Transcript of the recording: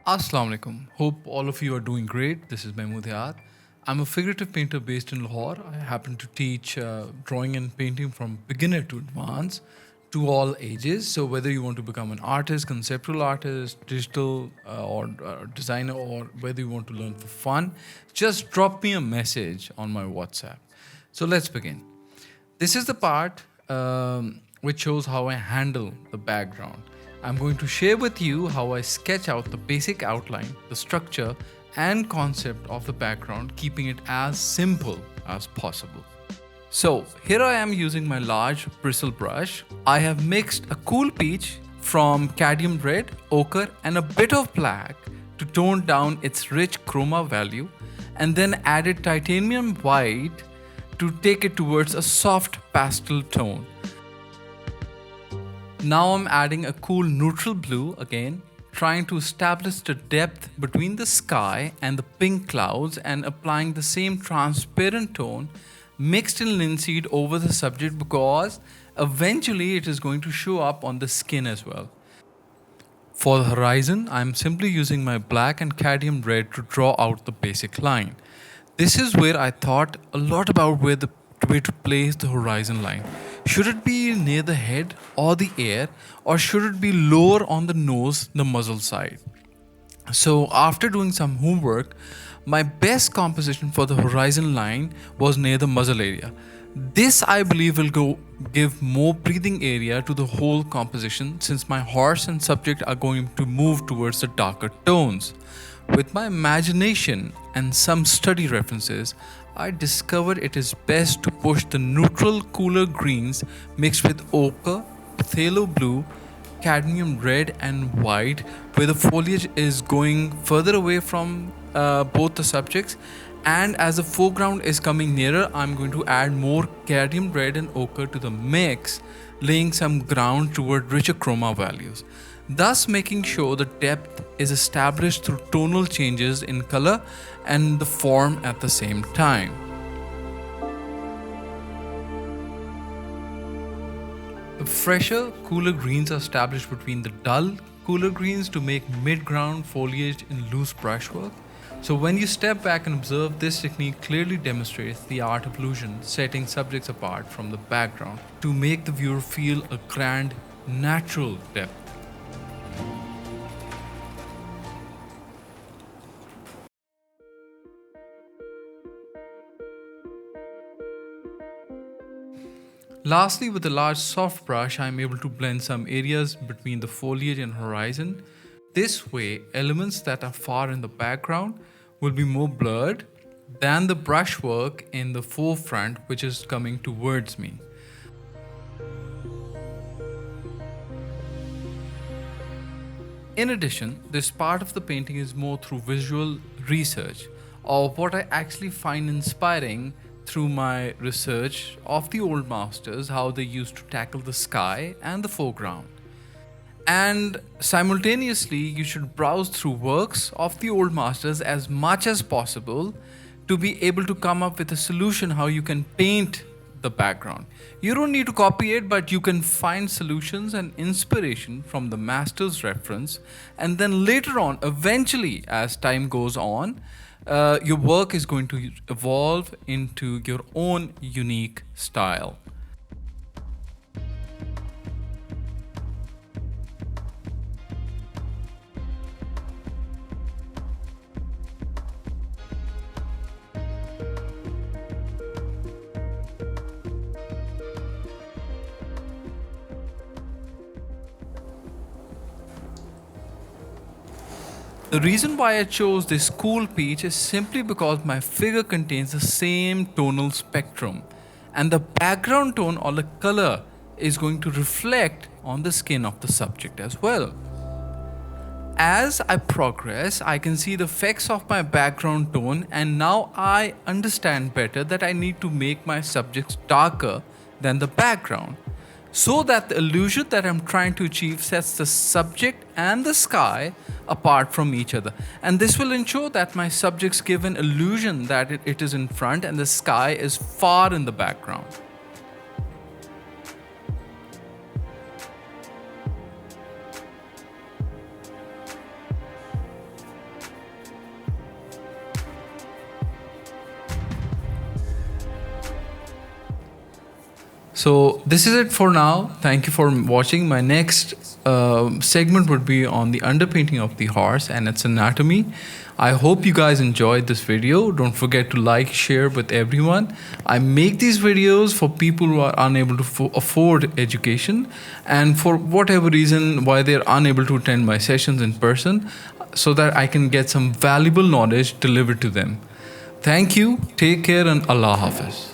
Assalamu alaikum. Hope all of you are doing great. This is Mahmood Hayat. I'm a figurative painter based in Lahore. I happen to teach drawing and painting from beginner to advanced to all ages. So, whether you want to become an artist, conceptual artist, digital or designer, or whether you want to learn for fun, just drop me a message on my WhatsApp. So, let's begin. This is the part which shows how I handle the background. I'm going to share with you how I sketch out the basic outline, the structure, and concept of the background, keeping it as simple as possible. So, here I am using my large bristle brush. I have mixed a cool peach from cadmium red, ochre, and a bit of black to tone down its rich chroma value, and then added titanium white to take it towards a soft pastel tone. Now I'm adding a cool neutral blue again, trying to establish the depth between the sky and the pink clouds and applying the same transparent tone mixed in linseed over the subject because eventually it is going to show up on the skin as well. For the horizon, I'm simply using my black and cadmium red to draw out the basic line. This is where I thought a lot about where to place the horizon line. Should it be near the head or the ear, or should it be lower on the nose, the muzzle side? So, after doing some homework, my best composition for the horizon line was near the muzzle area. This, I believe, will give more breathing area to the whole composition since my horse and subject are going to move towards the darker tones. With my imagination and some study references, I discovered it is best to push the neutral cooler greens mixed with ochre, phthalo blue, cadmium red and white where the foliage is going further away from both the subjects, and as the foreground is coming nearer, I'm going to add more cadmium red and ochre to the mix, laying some ground toward richer chroma values, thus making sure the depth is established through tonal changes in color and the form at the same time. The fresher, cooler greens are established between the dull, cooler greens to make mid-ground foliage in loose brushwork. So when you step back and observe, this technique clearly demonstrates the art of illusion, setting subjects apart from the background to make the viewer feel a grand, natural depth. Lastly, with a large soft brush, I am able to blend some areas between the foliage and horizon. This way, elements that are far in the background will be more blurred than the brushwork in the forefront, which is coming towards me. In addition, this part of the painting is more through visual research, or what I actually find inspiring through my research of the old masters, how they used to tackle the sky and the foreground. And simultaneously, you should browse through works of the old masters as much as possible to be able to come up with a solution how you can paint the background. You don't need to copy it, but you can find solutions and inspiration from the master's reference, and then later on, eventually, as time goes on, your work is going to evolve into your own unique style. The reason why I chose this cool peach is simply because my figure contains the same tonal spectrum, and the background tone or the color is going to reflect on the skin of the subject as well. As I progress, I can see the effects of my background tone, and now I understand better that I need to make my subjects darker than the background so that the illusion that I'm trying to achieve sets the subject and the sky apart from each other. And this will ensure that my subjects give an illusion that it is in front and the sky is far in the background. So this is it for now. Thank you for watching. My next segment would be on the underpainting of the horse and its anatomy. I hope you guys enjoyed this video. Don't forget to like, share with everyone. I make these videos for people who are unable to afford education and for whatever reason why they're unable to attend my sessions in person, so that I can get some valuable knowledge delivered to them. Thank you. Take care and Allah Hafiz.